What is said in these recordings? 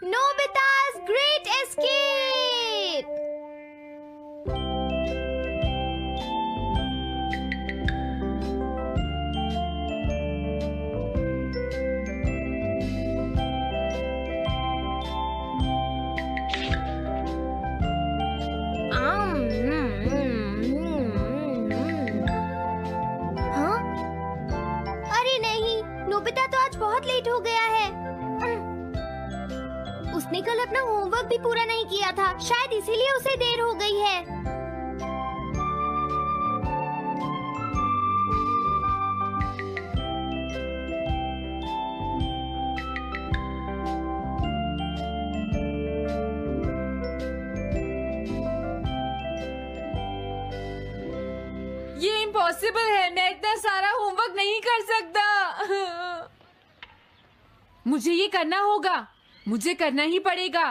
Nobita's Great Escape! हाँ? अरे नहीं, नोबिता तो आज बहुत लेट हो गया है। उसने कल अपना होमवर्क भी पूरा नहीं किया था, शायद इसीलिए उसे देर हो गई है। ये इम्पॉसिबल है, मैं इतना सारा होमवर्क नहीं कर सकता। मुझे ये करना होगा, मुझे करना ही पड़ेगा।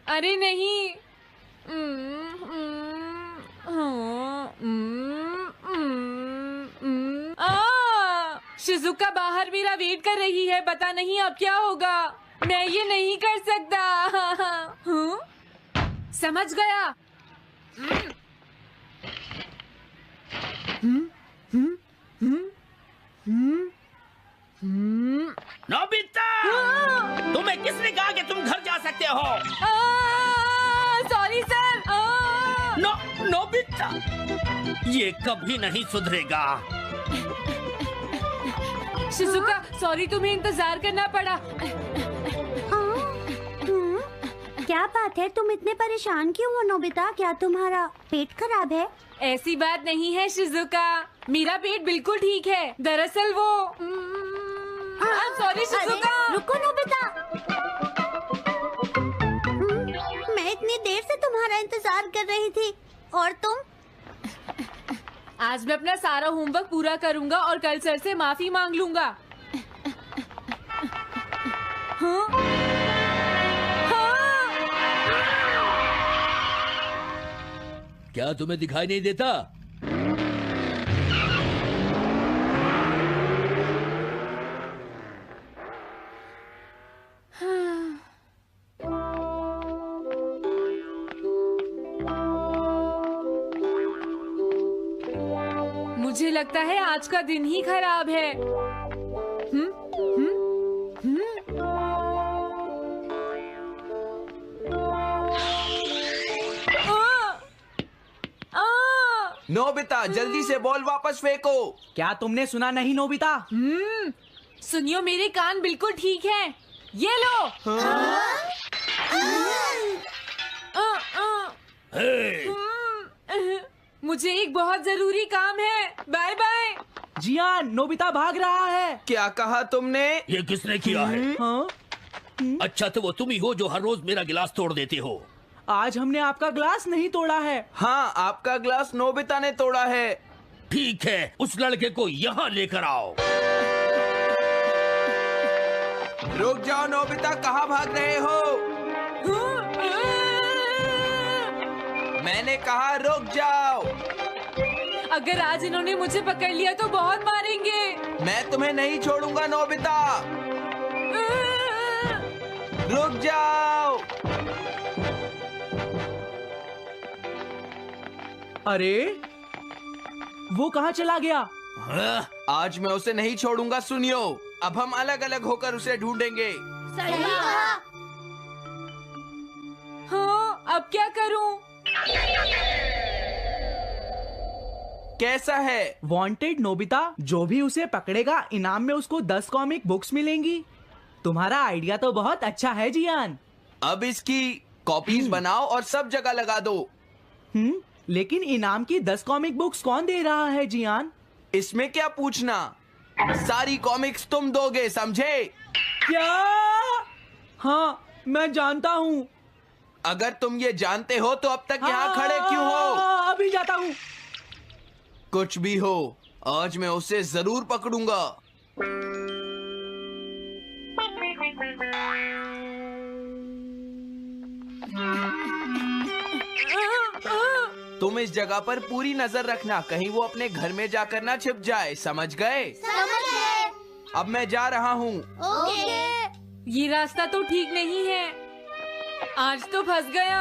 अरे नहीं। शिजुका बाहर मेरा वेट कर रही है, पता नहीं अब क्या होगा। मैं ये नहीं कर सकता। समझ गया। नोबिता, तुम्हें किसने कहा कि तुम घर जा सकते हो? Sorry sir. नोबिता, ये कभी नहीं सुधरेगा। शिजुका, सॉरी तुम्हें इंतजार करना पड़ा। क्या बात है, तुम इतने परेशान क्यों हो नोबिता? क्या तुम्हारा पेट खराब है? ऐसी बात नहीं है शिजुका, मेरा पेट बिल्कुल ठीक है। दरअसल वो सॉरी शिजुका। रुको नोबिता, मैं इतनी देर से तुम्हारा इंतजार कर रही थी और तुम? आज मैं अपना सारा होमवर्क पूरा करूंगा और कल सर से माफी मांग लूंगा। हाँ? हाँ? क्या तुम्हें दिखाई नहीं देता? मुझे लगता है आज का दिन ही खराब है। नोबिता, जल्दी से बॉल वापस फेंको। क्या तुमने सुना नहीं नोबिता? सुनियो, मेरे कान बिल्कुल ठीक हैं। ये लो। मुझे एक बहुत जरूरी काम है। Bye bye. जियान, नोबिता भाग रहा है। क्या कहा तुमने? ये किसने किया है? हाँ? अच्छा, तो वो तुम ही हो जो हर रोज मेरा गिलास तोड़ देते हो। आज हमने आपका ग्लास नहीं तोड़ा है। हाँ, आपका ग्लास नोबिता ने तोड़ा है। ठीक है, उस लड़के को यहाँ लेकर आओ। रुक जाओ नोबिता, कहाँ भाग रहे हो? मैंने कहा रुक जाओ। अगर आज इन्होंने मुझे पकड़ लिया तो बहुत मारेंगे। मैं तुम्हें नहीं छोड़ूंगा नोबिता, रुक जाओ। अरे वो कहाँ चला गया? आज मैं उसे नहीं छोड़ूंगा। सुनियो, अब हम अलग अलग होकर उसे ढूंढेंगे। सही कहा। हाँ, अब क्या करूं? कैसा है? वांटेड नोबिता, जो भी उसे पकड़ेगा इनाम में उसको 10 कॉमिक बुक्स मिलेंगी। तुम्हारा आइडिया तो बहुत अच्छा है जियान। अब इसकी कॉपीज बनाओ और सब जगह लगा दो। लेकिन इनाम की 10 कॉमिक बुक्स कौन दे रहा है जियान? इसमें क्या पूछना, सारी कॉमिक्स तुम दोगे, समझे? क्या? हाँ, मैं जानता हूँ। अगर तुम ये जानते हो तो अब तक यहाँ खड़े क्यों हो? अभी जाता हूँ। कुछ भी हो, आज मैं उसे जरूर पकड़ूंगा। तुम इस जगह पर पूरी नजर रखना, कहीं वो अपने घर में जाकर ना छिप जाए, समझ गए? समझ गए। अब मैं जा रहा हूँ। ओके। ये रास्ता तो ठीक नहीं है। आज तो फंस गया।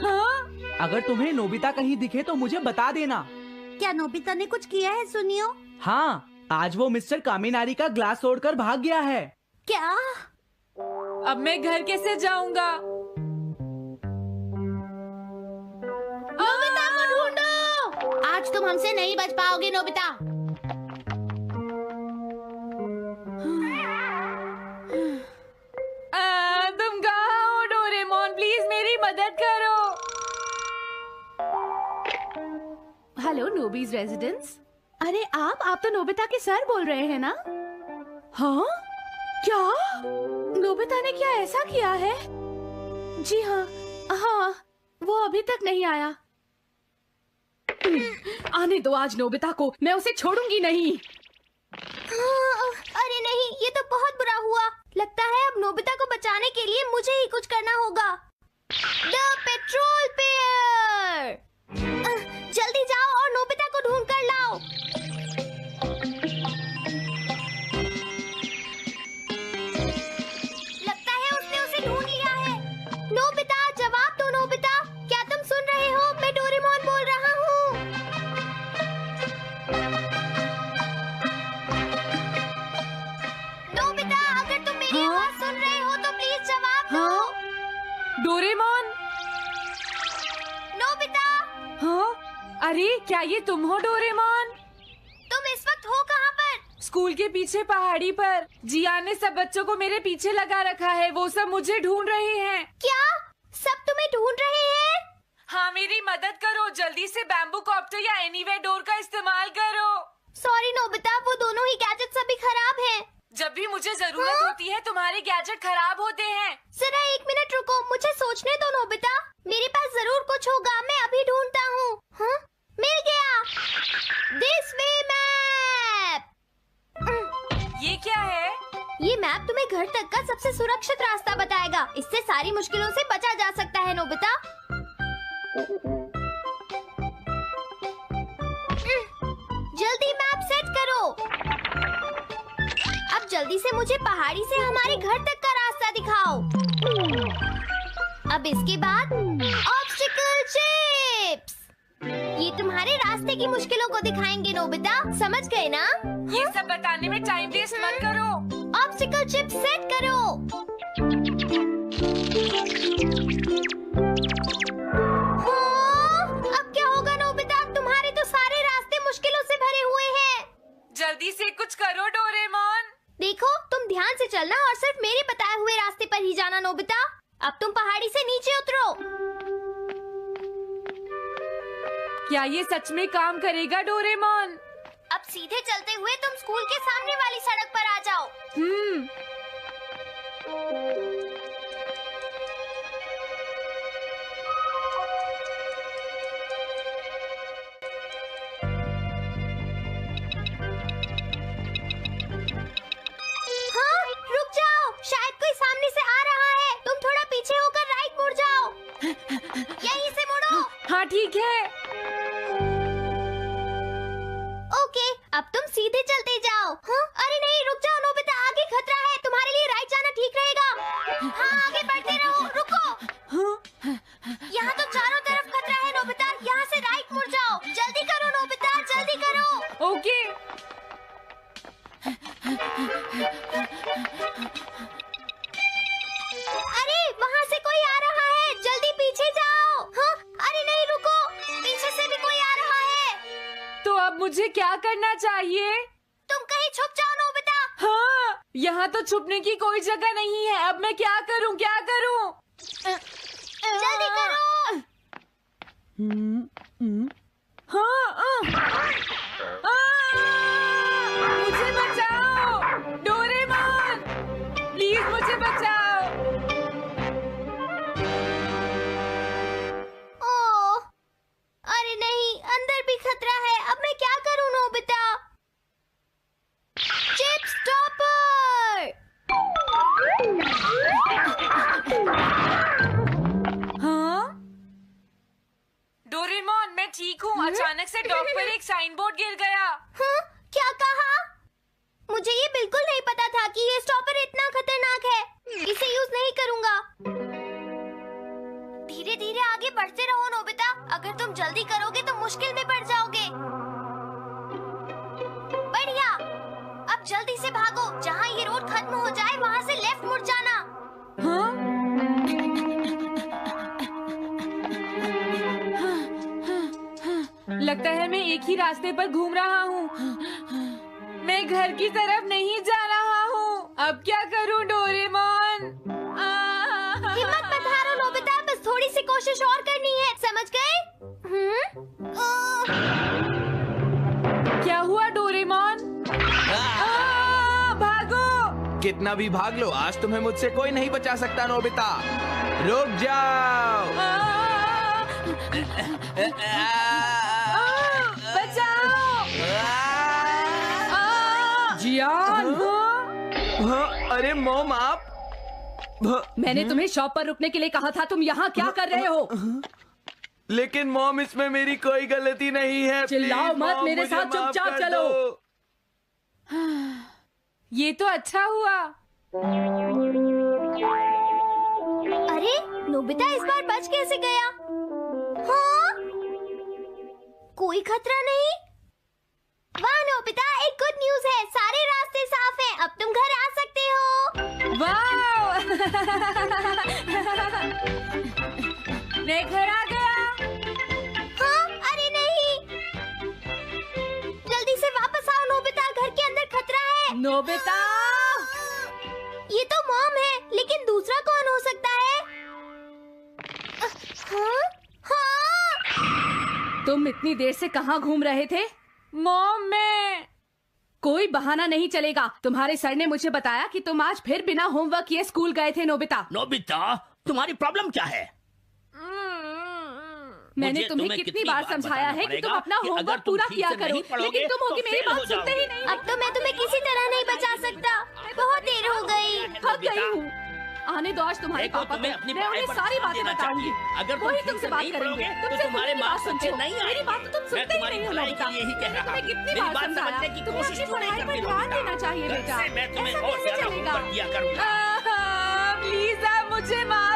हाँ? अगर तुम्हें नोबिता कहीं दिखे तो मुझे बता देना। क्या नोबिता ने कुछ किया है सुनियो? हाँ, आज वो मिस्टर कामिनारी का ग्लास तोड़कर भाग गया है। क्या? अब मैं घर कैसे जाऊंगा? नोबिता को ढूंढो। आज तुम हमसे नहीं बच पाओगे नोबिता। तुम कहाँ हो डोरेमोन? प्लीज मेरी मदद करो। Hello Nobi's residence. अरे आप तो नोबिता के सर बोल रहे हैं ना? हाँ? क्या? नोबिता ने क्या ऐसा किया है? जी हाँ, हाँ, वो अभी तक नहीं आया। आने दो आज नोबिता को, मैं उसे छोड़ूंगी नहीं। अरे नहीं, ये तो बहुत बुरा हुआ। लगता है अब नोबिता को बचाने के लिए मुझे ही कुछ करना होगा। द पेट्रोल पेयर, जल्दी जाओ और नोबिता को ढूंढ कर लाओ। लगता है उसने उसे ढूंढ लिया है। नोबिता, जवाब दो नोबिता, क्या तुम सुन रहे हो? मैं डोरेमोन बोल रहा हूँ। नोबिता, अगर तुम मेरी आवाज सुन रहे हो तो प्लीज जवाब दो। डोरेमोन? नोबिता, हाँ? अरे क्या ये तुम हो डोरेमोन? तुम इस वक्त हो कहाँ पर? स्कूल के पीछे पहाड़ी पर। जियान ने सब बच्चों को मेरे पीछे लगा रखा है। वो सब मुझे ढूंढ रहे हैं। क्या सब तुम्हें ढूंढ रहे हैं? हाँ, मेरी मदद करो। जल्दी से बैम्बू कॉप्टर या एनीवेयर डोर का इस्तेमाल करो। सॉरी नोबिता, वो दोनों ही गैजेट्स अभी खराब हैं। जब भी मुझे जरूरत होती है तुम्हारे गैजेट खराब होते हैं। जरा 1 मिनट रुको, मुझे सोचने दो नोबिता। मेरे पास जरूर कुछ होगा, मैं अभी ढूंढता हूँ। हाँ? मिल गया। This way map. ये क्या है? ये मैप तुम्हें घर तक का सबसे सुरक्षित रास्ता बताएगा। इससे सारी मुश्किलों से बचा जा सकता है नोबिता। जल्दी मैप सेट करो। अब जल्दी से मुझे पहाड़ी से हमारे घर तक का रास्ता दिखाओ। अब इसके बाद ऑब्स्टिकल चिप्स। ये तुम्हारे रास्ते की मुश्किलों को दिखाएंगे नोबिता, समझ गए ना? ये सब बताने में टाइम वेस्ट मत करो। ऑब्स्टिकल चिप्स सेट करो। हाँ, अब क्या होगा नोबिता? तुम्हारे तो सारे रास्ते मुश्किलों से भरे हुए हैं। जल्दी से कुछ करो डोरेमोन। देखो, तुम ध्यान से चलना और सिर्फ मेरे बताए हुए रास्ते पर ही जाना नोबिता। अब तुम पहाड़ी से नीचे उतरो। क्या ये सच में काम करेगा डोरेमोन? अब सीधे चलते हुए तुम स्कूल के सामने वाली सड़क पर आ जाओ। हाँ, रुक जाओ, शायद कोई सामने से आ रहा है। तुम थोड़ा पीछे होकर राइट मुड़ जाओ। यहीं से मुड़ो। हाँ ठीक है। ओके, अब तुम सीधे चलते जाओ। हाँ? अरे नहीं, रुक जाओ नोबिता, आगे खतरा है। तुम्हारे लिए राइट जाना ठीक रहेगा। हाँ, आगे बढ़ते रहो। रुको, यहाँ तो चारों तरफ खतरा है नोबिता। यहाँ से राइट मुड़ जाओ। जल्दी करो नोबिता, जल्दी करो। ओके। अरे वहाँ से कोई आ रहा है, जल्दी पीछे जाओ। हाँ? अरे नहीं, रुको, पीछे से भी कोई आ रहा है। तो अब मुझे क्या करना चाहिए? तुम कहीं छुप जाओ नोबिता। हाँ, यहाँ तो छुपने की कोई जगह नहीं है। अब मैं क्या करूँ, क्या करूँ? जल्दी करो। हाँ, मुझे बचाओ डोरेमोन, प्लीज मुझे बचाओ। ओह, अरे नहीं, अंदर भी खतरा है। अब मैं क्या करूं नोबिता? Chip stopper. हाँ? डोरेमोन, मैं ठीक हूँ। अचानक से डॉग पर एक साइन बोर्ड ये स्टॉपर इतना खतरनाक है, इसे यूज नहीं करूँगा। धीरे धीरे आगे बढ़ते रहो नोबिता, अगर तुम जल्दी करोगे तो मुश्किल में पड़ जाओगे। बढ़िया, अब जल्दी से भागो, जहाँ ये रोड खत्म हो जाए वहाँ से लेफ्ट मुड़ जाना। हाँ? लगता है मैं एक ही रास्ते पर घूम रहा हूँ। मैं घर की तरफ नहीं जा रहा हूँ। अब क्या करूँ डोरेमोन? हिम्मत मत हारो नोबिता, बस थोड़ी सी कोशिश और करनी है, समझ गए? क्या हुआ डोरेमोन? भागो! कितना भी भाग लो, आज तुम्हें मुझसे कोई नहीं बचा सकता नोबिता। रुक जाओ। बचाओ! जियान! हाँ, अरे मॉम आप। मैंने तुम्हें शॉप पर रुकने के लिए कहा था, तुम यहाँ क्या कर रहे हो? लेकिन मॉम इसमें मेरी कोई गलती नहीं है। चिल्लाओ प्लीज, मत, मॉम, मेरे मुझे साथ माफ चुपचाप कर चलो। दो। ये तो अच्छा हुआ। अरे नोबिता इस बार बच कैसे गया? हाँ? कोई खतरा नहीं? वाह नोबिता, एक गुड न्यूज़ है, सारे रास्ते साफ हैं, अब तुम घर आ सकते हो। वाह! मैं घर आ गया। हाँ? अरे नहीं, जल्दी से वापस आओ नोबिता, घर के अंदर खतरा है। नोबिता! ये तो मॉम है, लेकिन दूसरा कौन हो सकता है? हाँ? हाँ? तुम इतनी देर से कहाँ घूम रहे थे? मॉम मैं कोई बहाना नहीं चलेगा। तुम्हारे सर ने मुझे बताया कि तुम आज फिर बिना होमवर्क किए स्कूल गए थे नोबिता। नोबिता, तुम्हारी प्रॉब्लम क्या है? मैंने मुझे तुम्हें कितनी बार समझाया है कि तुम अपना होमवर्क पूरा किया करो, लेकिन तुम होगी मेरी बात सुनते ही नहीं। अब तो मैं तुम्हें किसी तरह नहीं बचा सकता, बहुत देर हो गई। थक गई हूँ। आने दो आज तुम्हारे देखो, पापा तुम्हें को, अपनी मैं उन्हें पढ़ाई पर सारी ध्यान बातें देना बताऊंगी। चाहिए। अगर तुम वही ठीक तुमसे से बात नहीं करेंगे, पढ़ोगे, तो तुमसे तुम्हारे खुद की मार्क्स बात अच्छे सुनते हो। नहीं मेरी आएंगे। बात तो तुम मैं सुनते ही तुम्हारी नहीं हो भलाई नोबिता। के लिए ही कह मैंने रहा तुम्हें हूँ। कितनी मेरी बार बात समझाया, समझने की तुम्हें कोशिश अपनी क्यों नहीं पढ़ाई पर करती ध्यान नोबिता? देना चाहिए कल बेटा। से मैं तुम्हें ऐसा और कैसे ज्यादा चलेगा? होमवर्क दिया करूंगा। प्लीज आप मुझे माफ